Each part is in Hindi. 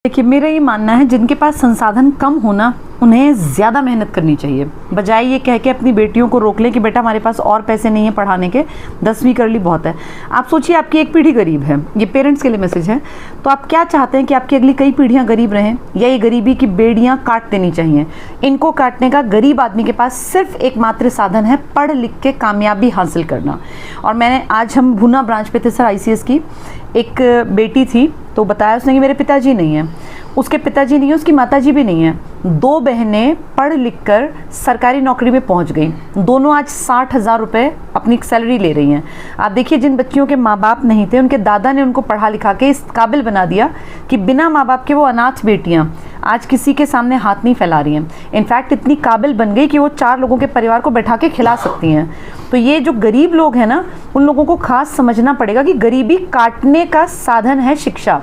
देखिए, मेरा ये मानना है जिनके पास संसाधन कम होना उन्हें ज़्यादा मेहनत करनी चाहिए, बजाय ये कह के अपनी बेटियों को रोक लें कि बेटा हमारे पास और पैसे नहीं है पढ़ाने के, 10वीं कर ली बहुत है। आप सोचिए, आपकी एक पीढ़ी गरीब है, ये पेरेंट्स के लिए मैसेज है। तो आप क्या चाहते हैं कि आपकी अगली कई पीढ़ियाँ गरीब रहें, या ये गरीबी की बेड़ियाँ काट देनी चाहिए? इनको काटने का गरीब आदमी के पास सिर्फ एकमात्र साधन है पढ़ लिख के कामयाबी हासिल करना। और आज हम भुना ब्रांच पे थे सर, ICS की एक बेटी थी, तो बताया उसने कि मेरे पिताजी नहीं है, उसके पिताजी नहीं है, उसकी माताजी भी नहीं है। 2 बहनें पढ़ लिख कर सरकारी नौकरी में पहुंच गई, दोनों आज 60,000 रुपये अपनी सैलरी ले रही हैं। आप देखिए, जिन बच्चियों के माँ बाप नहीं थे, उनके दादा ने उनको पढ़ा लिखा के इस काबिल बना दिया कि बिना माँ बाप के वो अनाथ बेटियाँ आज किसी के सामने हाथ नहीं फैला रही हैं। इनफैक्ट इतनी काबिल बन गई कि वो 4 लोगों के परिवार को बैठा के खिला सकती हैं। तो ये जो गरीब लोग हैं ना, उन लोगों को खास समझना पड़ेगा कि गरीबी काटने का साधन है शिक्षा।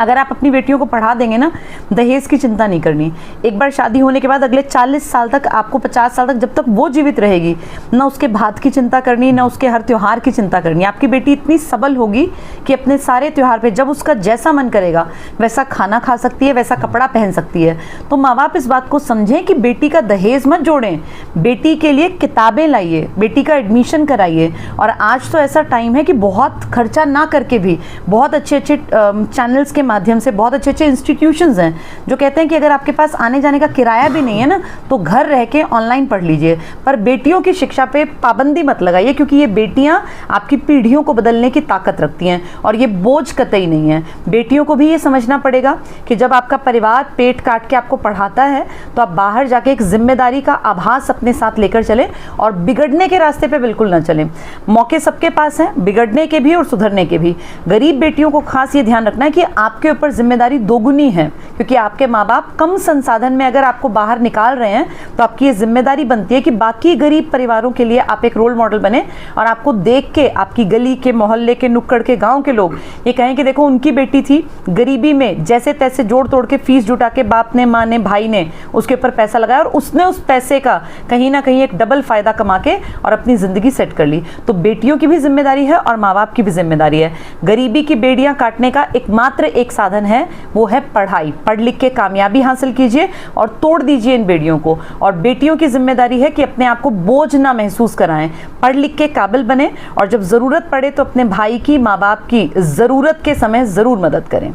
अगर आप अपनी बेटियों को पढ़ा देंगे ना, दहेज की चिंता नहीं करनी। एक बार शादी होने के बाद अगले 40 साल तक, आपको 50 साल तक, जब तक वो जीवित रहेगी, ना उसके भात की चिंता करनी, ना उसके हर त्यौहार की चिंता करनी। आपकी बेटी इतनी सबल होगी कि अपने सारे त्यौहार पे जब उसका जैसा मन करेगा वैसा खाना खा सकती है, वैसा कपड़ा पहन सकती है। तो माँ बाप इस बात को समझें कि बेटी का दहेज मत जोड़ें, बेटी के लिए किताबें लाइए, बेटी का एडमिशन कराइए। और आज तो ऐसा टाइम है कि बहुत खर्चा ना करके भी बहुत अच्छे अच्छे चैनल्स के माध्यम से, बहुत अच्छे अच्छे इंस्टीट्यूशंस हैं जो कहते हैं कि अगर आपके पास आने जाने का किराया भी नहीं है ना, तो घर रह के ऑनलाइन पढ़ लीजिए। पर बेटियों की शिक्षा पे पाबंदी मत लगाइए, क्योंकि ये बेटियां आपकी पीढ़ियों को बदलने की ताकत रखती हैं और ये बोझ कतई नहीं है। बेटियों को भी ये समझना पड़ेगा कि जब आपका परिवार पेट काट के आपको पढ़ाता है, तो आप बाहर जाके एक जिम्मेदारी का आभास अपने साथ लेकर चलें और बिगड़ने के रास्ते पे बिल्कुल ना चलें। मौके सबके पास हैं, बिगड़ने के भी और सुधरने के भी। गरीब बेटियों को खास ये ध्यान रखना है कि आपके ऊपर जिम्मेदारी दोगुनी है, क्योंकि आपके माँ बाप कम संसाधन में अगर आपको बाहर निकाल रहे हैं, तो आपकी ये जिम्मेदारी बनती है कि बाकी गरीब परिवारों के लिए आप एक रोल मॉडल बने और आपको देख के आपकी गली के, मोहल्ले के, नुक्कड़ के, गांव के लोग ये कहें कि देखो उनकी बेटी थी, गरीबी में जैसे तैसे जोड़ तोड़ के फीस जुटा के बाप ने, माँ ने, भाई ने उसके ऊपर पैसा लगाया और उसने उस पैसे का कहीं ना कहीं एक डबल फायदा कमा के और अपनी जिंदगी सेट कर ली। तो बेटियों की भी जिम्मेदारी है और माँ बाप की भी जिम्मेदारी है। गरीबी की बेड़ियां काटने का एकमात्र एक साधन है, वो है पढ़ाई। पढ़ लिख के कामयाबी हासिल कीजिए और तोड़ दीजिए इन बेड़ियों को। और बेटियों की जिम्मेदारी है कि अपने आप को बोझ ना महसूस कराएं, पढ़ लिख के काबिल बने और जब जरूरत पड़े तो अपने भाई की, माँ बाप की जरूरत के समय जरूर मदद करें।